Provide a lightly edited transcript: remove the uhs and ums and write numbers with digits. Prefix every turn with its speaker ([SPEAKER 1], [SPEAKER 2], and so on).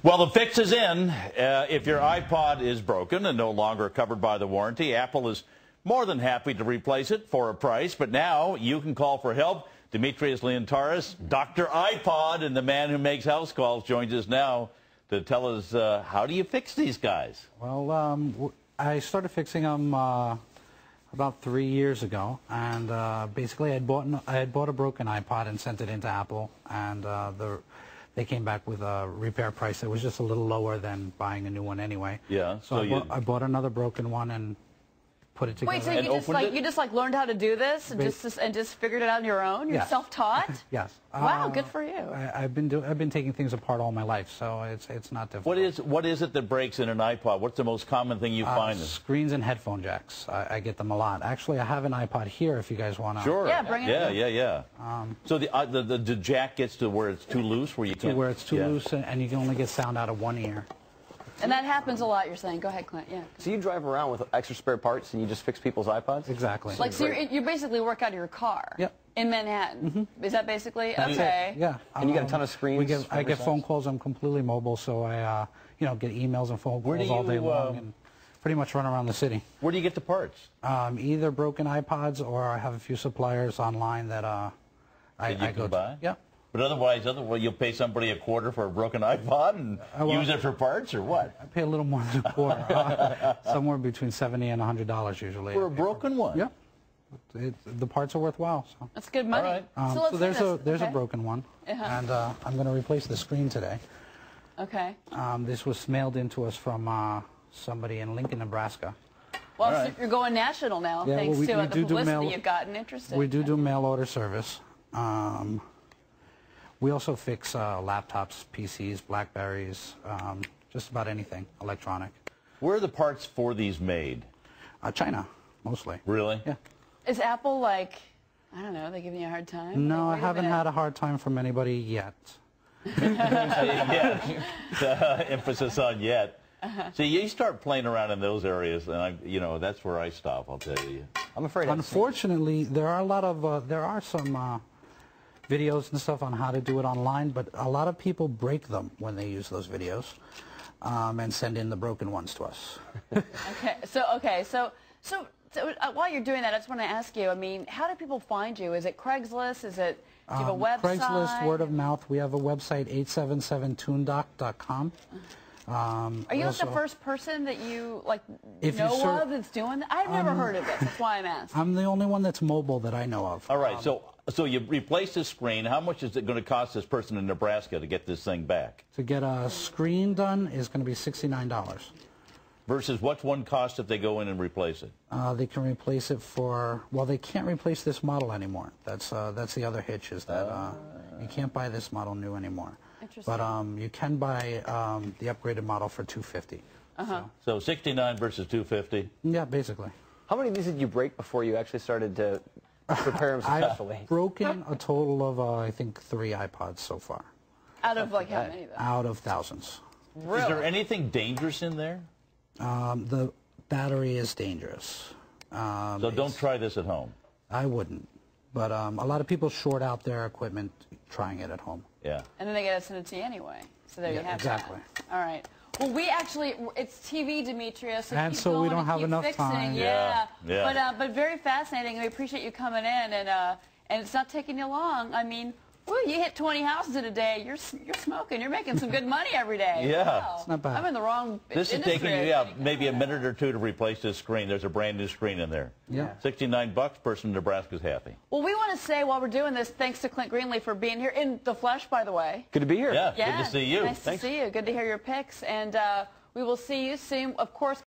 [SPEAKER 1] Well, the fix is in. If your iPod is broken and no longer covered by the warranty, Apple is more than happy to replace it for a price. But now you can call for help. Demetrios Leontaris, Dr. iPod, and the man who makes house calls, joins us now to tell us how do you fix these guys?
[SPEAKER 2] Well, I started fixing them about 3 years ago, and basically I had bought a broken iPod and sent it into Apple, and they came back with a repair price that was just a little lower than buying a new one anyway.
[SPEAKER 1] Yeah.
[SPEAKER 2] So I bought another broken one and put it together.
[SPEAKER 3] Wait, so you just learned how to do this and just figured it out on your own? You're self-taught?
[SPEAKER 2] Yes.
[SPEAKER 3] Wow, good for you.
[SPEAKER 2] I've been taking things apart all my life, so it's not difficult.
[SPEAKER 1] What is it that breaks in an iPod? What's the most common thing you find?
[SPEAKER 2] Screens and headphone jacks. I get them a lot. Actually, I have an iPod here if you guys want to.
[SPEAKER 1] Sure.
[SPEAKER 3] Yeah, bring it in.
[SPEAKER 1] Yeah. So the jack gets to where it's too loose, where you can't.
[SPEAKER 2] To where it's too loose, and you can only get sound out of one ear.
[SPEAKER 3] And that happens a lot, you're saying. Go ahead, Clint. Yeah.
[SPEAKER 4] So you drive around with extra spare parts and you just fix people's iPods?
[SPEAKER 2] Exactly.
[SPEAKER 3] Like, so you basically work out of your car?
[SPEAKER 2] Yep.
[SPEAKER 3] In Manhattan? Mm-hmm. Is that basically?
[SPEAKER 2] That's
[SPEAKER 3] okay.
[SPEAKER 2] It. Yeah.
[SPEAKER 4] And you got a ton of screens?
[SPEAKER 2] I get phone calls. I'm completely mobile, so I get emails and phone calls all day long and pretty much run around the city.
[SPEAKER 1] Where do you get the parts?
[SPEAKER 2] Either broken iPods or I have a few suppliers online that I go
[SPEAKER 1] buy?
[SPEAKER 2] to. Yeah.
[SPEAKER 1] But otherwise, you'll pay somebody a quarter for a broken iPod and use it for parts, or what?
[SPEAKER 2] I pay a little more than a quarter, somewhere between $70 and $100 usually.
[SPEAKER 1] For a broken one?
[SPEAKER 2] Yeah. The parts are worthwhile. So.
[SPEAKER 3] That's good money.
[SPEAKER 1] All
[SPEAKER 2] So
[SPEAKER 1] right.
[SPEAKER 2] there's a broken one, and I'm going to replace the screen today.
[SPEAKER 3] Okay.
[SPEAKER 2] This was mailed in to us from somebody in Lincoln, Nebraska.
[SPEAKER 3] Well, so you're going national now, thanks to the publicity you've gotten. Interesting.
[SPEAKER 2] We do mail order service. We also fix laptops, PCs, Blackberries, just about anything electronic.
[SPEAKER 1] Where are the parts for these made?
[SPEAKER 2] China, mostly.
[SPEAKER 1] Really?
[SPEAKER 2] Yeah.
[SPEAKER 3] Is Apple like, I don't know, they giving you a hard time?
[SPEAKER 2] No, I haven't had a hard time from anybody yet.
[SPEAKER 1] Emphasis on yet. See, you start playing around in those areas, and that's where I stop. I'll tell you.
[SPEAKER 4] I'm afraid.
[SPEAKER 2] Unfortunately, there are a lot of there are some videos and stuff on how to do it online, but a lot of people break them when they use those videos and send in the broken ones to us.
[SPEAKER 3] So while you're doing that, I just want to ask you, I mean, how do people find you? Is it Craigslist? Is it, do you have a website?
[SPEAKER 2] Craigslist, word of mouth. We have a website, 877toondoc.com.
[SPEAKER 3] Are you like the first person that you know of that's doing that? I've never heard of this. That's why I'm asking.
[SPEAKER 2] I'm the only one that's mobile that I know of.
[SPEAKER 1] All right. So you replace the screen. How much is it going to cost this person in Nebraska to get this thing back?
[SPEAKER 2] To get a screen done is going to be $69.
[SPEAKER 1] Versus what's one cost if they go in and replace it?
[SPEAKER 2] They can replace it for, well, they can't replace this model anymore. That's the other hitch, is that you can't buy this model new anymore. But you can buy the upgraded model for $250.
[SPEAKER 1] So 69 versus 250.
[SPEAKER 2] Yeah, basically.
[SPEAKER 4] How many of these did you break before you actually started to repair them successfully?
[SPEAKER 2] I've broken a total of I think 3 iPods so far.
[SPEAKER 3] Out of like how many though?
[SPEAKER 2] Out of thousands.
[SPEAKER 1] Really? Is there anything dangerous in there?
[SPEAKER 2] The battery is dangerous.
[SPEAKER 1] So don't try this at home.
[SPEAKER 2] I wouldn't. But a lot of people short out their equipment trying it at home.
[SPEAKER 1] Yeah.
[SPEAKER 3] And then they get to send it to you anyway. So there you have
[SPEAKER 2] exactly.
[SPEAKER 3] that. All right. Well, it's TV, Demetrios. So
[SPEAKER 2] and so we don't have enough time.
[SPEAKER 3] Yeah. But very fascinating. We appreciate you coming in, and it's not taking you long. I mean, well, you hit 20 houses in a day. You're smoking. You're making some good money every day.
[SPEAKER 1] Yeah.
[SPEAKER 3] Wow.
[SPEAKER 2] It's not bad.
[SPEAKER 3] I'm in the wrong
[SPEAKER 1] This
[SPEAKER 3] industry.
[SPEAKER 1] is taking you maybe a minute or two to replace this screen. There's a brand new screen in there.
[SPEAKER 2] Yeah.
[SPEAKER 1] $69. Person in Nebraska's happy.
[SPEAKER 3] Well, we want to say while we're doing this, thanks to Clint Greenlee for being here in the flesh, by the way.
[SPEAKER 4] Good to be here.
[SPEAKER 1] Yeah. Good to see you.
[SPEAKER 3] Nice to see you. Good to hear your picks. And we will see you soon, of course.